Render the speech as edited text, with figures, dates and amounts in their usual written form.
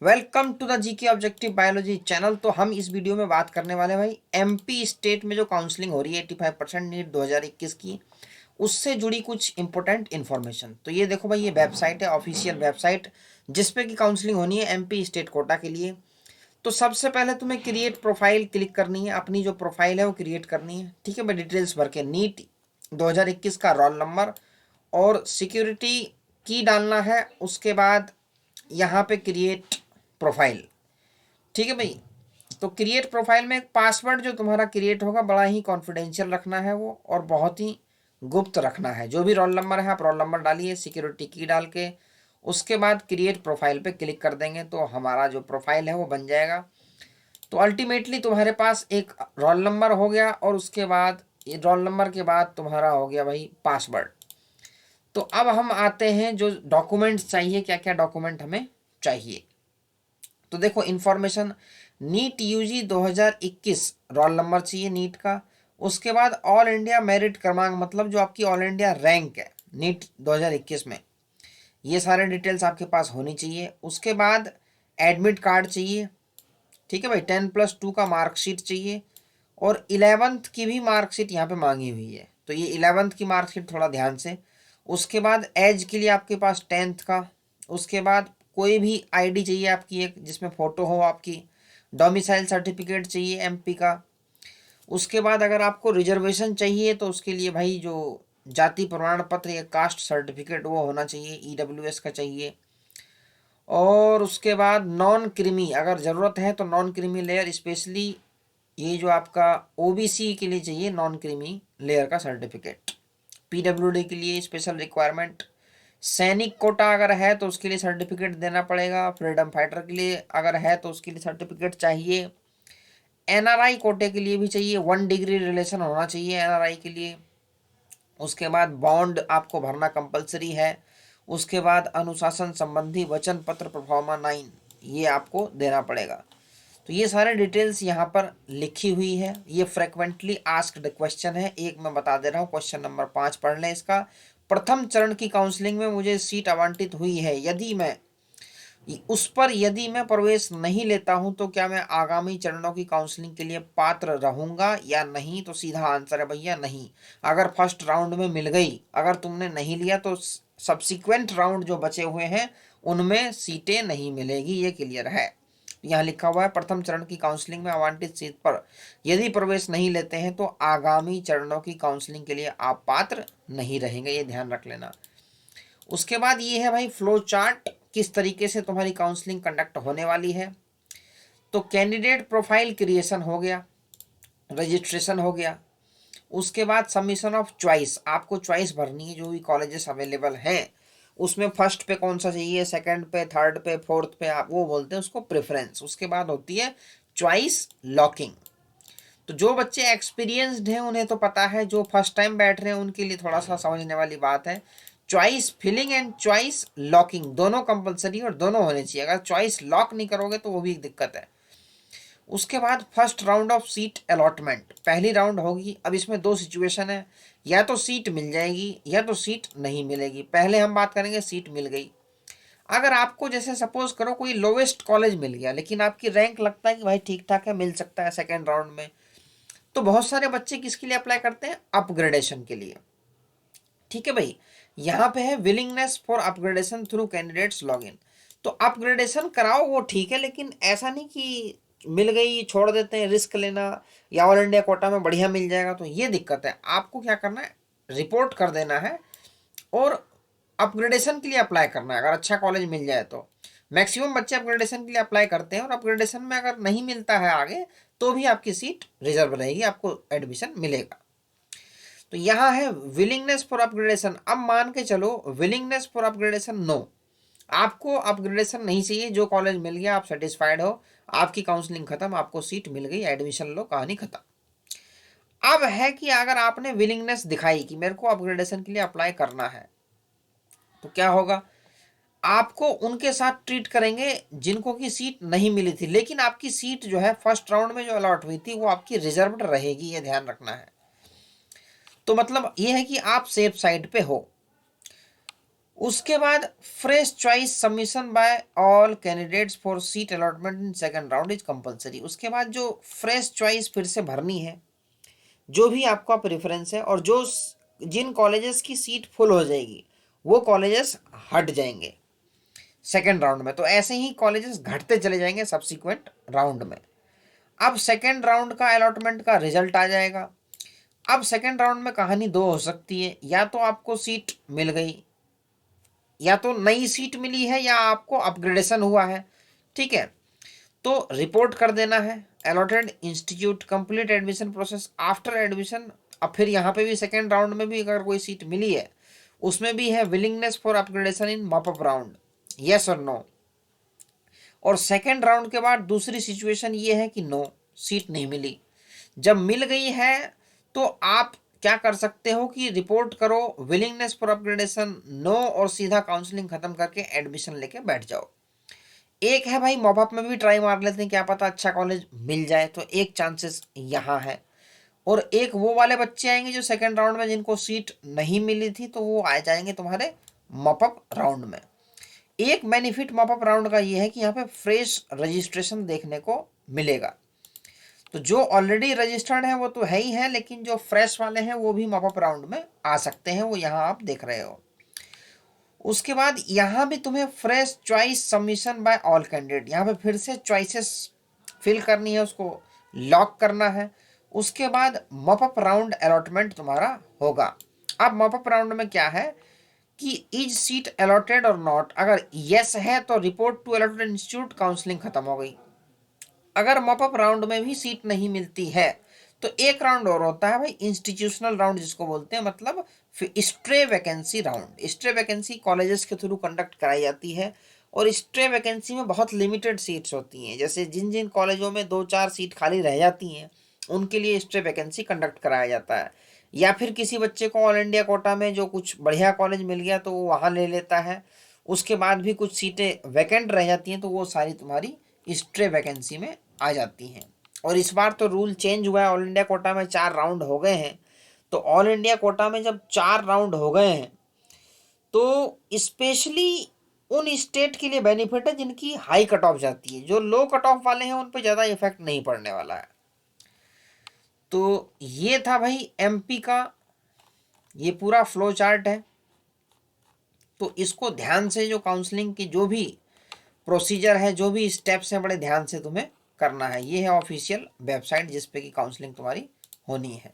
Welcome to the GK objective biology channel. तो हम इस वीडियो में बात करने वाले हैं भाई एमपी स्टेट में जो काउंसलिंग हो रही है 85% नीट 2021 की, उससे जुड़ी कुछ इंपॉर्टेंट इन्फॉर्मेशन। तो ये देखो भाई, ये वेबसाइट है, ऑफिशियल वेबसाइट, जिसपे की काउंसलिंग होनी है एमपी स्टेट कोटा के लिए। तो सबसे पहले तुम्हें क्रिएट प्रोफाइल क्लिक करनी है, अपनी जो प्रोफाइल है वो क्रिएट करनी है। ठीक है भाई, डिटेल्स भर के नीट 2021 का रोल नंबर और सिक्योरिटी की डालना है। उसके बाद यहाँ पे क्रिएट प्रोफाइल। ठीक है भाई, तो क्रिएट प्रोफाइल में एक पासवर्ड जो तुम्हारा क्रिएट होगा बड़ा ही कॉन्फिडेंशियल रखना है वो, और बहुत ही गुप्त रखना है। जो भी रोल नंबर है आप रोल नंबर डालिए सिक्योरिटी की डाल के। उसके बाद क्रिएट प्रोफाइल पे क्लिक कर देंगे तो हमारा जो प्रोफाइल है वो बन जाएगा। तो अल्टीमेटली तुम्हारे पास एक रोल नंबर हो गया और उसके बाद ये रोल नंबर के बाद तुम्हारा हो गया भाई पासवर्ड। तो अब हम आते हैं जो डॉक्यूमेंट्स चाहिए, क्या क्या डॉक्यूमेंट हमें चाहिए। तो देखो information, NEET UG 2021 roll number चाहिए नीट का। उसके बाद ऑल इंडिया मेरिट क्रमांक, मतलब जो आपकी ऑल इंडिया रैंक है नीट 2021 में, ये सारे डिटेल्स आपके पास होनी चाहिए। उसके बाद एडमिट कार्ड चाहिए। ठीक है भाई, 10+2 का मार्कशीट चाहिए और 11th की भी मार्कशीट यहाँ पे मांगी हुई है, तो ये 11th की मार्कशीट थोड़ा ध्यान से। उसके बाद एज के लिए आपके पास 10th का। उसके बाद कोई भी आईडी चाहिए आपकी एक, जिसमें फ़ोटो हो आपकी। डोमिसाइल सर्टिफिकेट चाहिए एमपी का। उसके बाद अगर आपको रिजर्वेशन चाहिए तो उसके लिए भाई जो जाति प्रमाण पत्र या कास्ट सर्टिफिकेट वो होना चाहिए, ईडब्ल्यूएस का चाहिए। और उसके बाद नॉन क्रीमी अगर ज़रूरत है तो नॉन क्रीमी लेयर, स्पेशली ये जो आपका ओबीसी के लिए चाहिए नॉन क्रीमी लेयर का सर्टिफिकेट। पीडब्ल्यूडी के लिए स्पेशल रिक्वायरमेंट। सैनिक कोटा अगर है तो उसके लिए सर्टिफिकेट देना पड़ेगा। फ्रीडम फाइटर के लिए अगर है तो उसके लिए सर्टिफिकेट चाहिए। एनआरआई कोटे के लिए भी चाहिए, 1 डिग्री रिलेशन होना चाहिए एनआरआई के लिए। उसके बाद बॉन्ड आपको भरना कंपलसरी है। उसके बाद अनुशासन संबंधी वचन पत्र प्रोफार्मा 9, ये आपको देना पड़ेगा। तो ये सारे डिटेल्स यहाँ पर लिखी हुई है। ये फ्रिक्वेंटली आस्क्ड क्वेश्चन है, एक मैं बता दे रहा हूँ, क्वेश्चन नंबर 5 पढ़ लें इसका। प्रथम चरण की काउंसलिंग में मुझे सीट आवंटित हुई है, यदि मैं उस पर यदि मैं प्रवेश नहीं लेता हूं तो क्या मैं आगामी चरणों की काउंसलिंग के लिए पात्र रहूंगा या नहीं। तो सीधा आंसर है भैया नहीं। अगर फर्स्ट राउंड में मिल गई, अगर तुमने नहीं लिया तो सब्सिक्वेंट राउंड जो बचे हुए हैं उनमें सीटें नहीं मिलेगी, ये क्लियर है। यहाँ लिखा हुआ है प्रथम चरण की काउंसलिंग में आवंटित सीट पर यदि प्रवेश नहीं लेते हैं तो आगामी चरणों की काउंसलिंग के लिए आप पात्र नहीं रहेंगे, ये ध्यान रख लेना। उसके बाद ये है भाई फ्लो चार्ट, किस तरीके से तुम्हारी काउंसलिंग कंडक्ट होने वाली है। तो कैंडिडेट प्रोफाइल क्रिएशन हो गया, रजिस्ट्रेशन हो गया। उसके बाद सबमिशन ऑफ चॉइस, आपको चॉइस भरनी है जो भी कॉलेजेस अवेलेबल हैं उसमें फर्स्ट पे कौन सा चाहिए, सेकंड पे, थर्ड पे, फोर्थ पे, आप वो बोलते हैं उसको प्रेफरेंस। उसके बाद होती है चॉइस लॉकिंग। तो जो बच्चे एक्सपीरियंस्ड हैं उन्हें तो पता है, जो फर्स्ट टाइम बैठ रहे हैं उनके लिए थोड़ा सा समझने वाली बात है। Choice filling and choice locking दोनों कंपलसरी और दोनों होने चाहिए। अगर चॉइस लॉक नहीं करोगे तो वो भी एक दिक्कत है। उसके बाद first round of seat allotment, पहली राउंड होगी। अब इसमें दो सिचुएशन है, या तो सीट मिल जाएगी या तो सीट नहीं मिलेगी। पहले हम बात करेंगे सीट मिल गई। अगर आपको जैसे सपोज करो कोई लोवेस्ट कॉलेज मिल गया लेकिन आपकी रैंक लगता है कि भाई ठीक ठाक है, मिल सकता है सेकेंड राउंड में, तो बहुत सारे बच्चे किसके लिए अप्लाई करते हैं, अपग्रेडेशन के लिए। ठीक है भाई, यहाँ पे है willingness for upgradation through candidates login. तो अपग्रेडेशन कराओ वो ठीक है, लेकिन ऐसा नहीं कि मिल गई छोड़ देते हैं, रिस्क लेना या ऑल इंडिया कोटा में बढ़िया मिल जाएगा, तो ये दिक्कत है। आपको क्या करना है, रिपोर्ट कर देना है और अपग्रेडेशन के लिए अप्लाई करना है। अगर अच्छा कॉलेज मिल जाए तो मैक्सिमम बच्चे अपग्रेडेशन के लिए अप्लाई करते हैं, और अपग्रेडेशन में अगर नहीं मिलता है आगे तो भी आपकी सीट रिजर्व रहेगी, आपको एडमिशन मिलेगा। तो यहाँ है विलिंगनेस फॉर अपग्रेडेशन। अब मान के चलो विलिंगनेस फॉर अपग्रेडेशन नो, आपको अपग्रेडेशन नहीं चाहिए, जो कॉलेज मिल गया आप सेटिस्फाइड हो, आपकी काउंसलिंग खत्म, आपको सीट मिल गई, एडमिशन लो, कहानी खत्म। अब है कि अगर आपने विलिंगनेस दिखाई कि मेरे को अपग्रेडेशन के लिए अप्लाई करना है, तो क्या होगा, आपको उनके साथ ट्रीट करेंगे जिनको की सीट नहीं मिली थी, लेकिन आपकी सीट जो है फर्स्ट राउंड में जो अलॉट हुई थी वो आपकी रिजर्व्ड रहेगी, ये ध्यान रखना है। तो मतलब ये है कि आप सेफ साइड पे हो। उसके बाद fresh choice submission by all candidates for seat allotment in second round is compulsory. उसके बाद जो फ्रेश चॉइस फिर से भरनी है, जो भी आपका प्रेफरेंस है, और जो जिन कॉलेजेस की सीट फुल हो जाएगी वो कॉलेजेस हट जाएंगे सेकेंड राउंड में। तो ऐसे ही कॉलेजेस घटते चले जाएंगे सब्सिक्वेंट राउंड में। अब सेकेंड राउंड का अलॉटमेंट का रिजल्ट आ जाएगा। अब सेकेंड राउंड में कहानी दो हो सकती है, या तो आपको सीट मिल गई, या तो नई सीट मिली है, या आपको अपग्रेडेशन हुआ है। ठीक है, तो रिपोर्ट कर देना है allotted institute complete admission process after admission. अब फिर यहाँ पे भी सेकेंड राउंड में भी अगर कोई सीट मिली है, उसमें भी है willingness for upgradation in mop up round, yes और नो। और सेकेंड राउंड के बाद दूसरी सिचुएशन ये है कि नो, सीट नहीं मिली। जब मिल गई है तो आप क्या कर सकते हो कि रिपोर्ट करो विलिंगनेस फॉर अपग्रेडेशन नो, और सीधा काउंसलिंग खत्म करके एडमिशन लेके बैठ जाओ। एक है भाई मॉपअप में भी ट्राई मार लेते हैं, क्या पता अच्छा कॉलेज मिल जाए, तो एक चांसेस यहाँ है। और एक वो वाले बच्चे आएंगे जो सेकंड राउंड में जिनको सीट नहीं मिली थी, तो वो आ जाएंगे तुम्हारे मॉपअप राउंड में। एक बेनिफिट मॉपअप राउंड का ये है कि यहाँ पे फ्रेश रजिस्ट्रेशन देखने को मिलेगा। तो जो ऑलरेडी रजिस्टर्ड है वो तो है ही है, लेकिन जो फ्रेश वाले हैं वो भी मॉपअप राउंड में आ सकते हैं, वो यहाँ आप देख रहे हो। उसके बाद यहाँ भी तुम्हें fresh choice submission by all candidate, यहाँ पे फिर से चॉइसेस फिल करनी है, उसको लॉक करना है। उसके बाद मॉपअप राउंड अलॉटमेंट तुम्हारा होगा। अब मॉपअप राउंड में क्या है कि इज सीट अलॉटेड और नॉट, अगर यस है तो report to allotted institute, counselling खत्म हो गई। अगर मॉपअप राउंड में भी सीट नहीं मिलती है तो एक राउंड और होता है भाई, इंस्टीट्यूशनल राउंड जिसको बोलते हैं, मतलब stray vacancy round. Stray vacancy colleges के थ्रू कंडक्ट कराई जाती है, और स्ट्रे वैकेंसी में बहुत लिमिटेड सीट्स होती हैं। जैसे जिन जिन कॉलेजों में 2-4 सीट खाली रह जाती हैं उनके लिए स्ट्रे वैकेंसी कंडक्ट कराया जाता है। या फिर किसी बच्चे को ऑल इंडिया कोटा में जो कुछ बढ़िया कॉलेज मिल गया तो वो वहाँ ले लेता है। उसके बाद भी कुछ सीटें वैकेंट रह जाती हैं, तो वो सारी तुम्हारी स्ट्रे वैकेंसी में आ जाती हैं। और इस बार तो रूल चेंज हुआ है, ऑल इंडिया कोटा में 4 राउंड हो गए हैं। तो ऑल इंडिया कोटा में जब 4 राउंड हो गए हैं तो स्पेशली उन स्टेट के लिए बेनिफिट है जिनकी हाई कट ऑफ जाती है। जो लो कट ऑफ वाले हैं उन पर ज़्यादा इफेक्ट नहीं पड़ने वाला है। तो ये था भाई एमपी का ये पूरा फ्लो चार्ट है। तो इसको ध्यान से, जो काउंसलिंग की जो भी प्रोसीजर है, जो भी स्टेप्स हैं, बड़े ध्यान से तुम्हें करना है। ये है ऑफिशियल वेबसाइट जिस पे की काउंसलिंग तुम्हारी होनी है।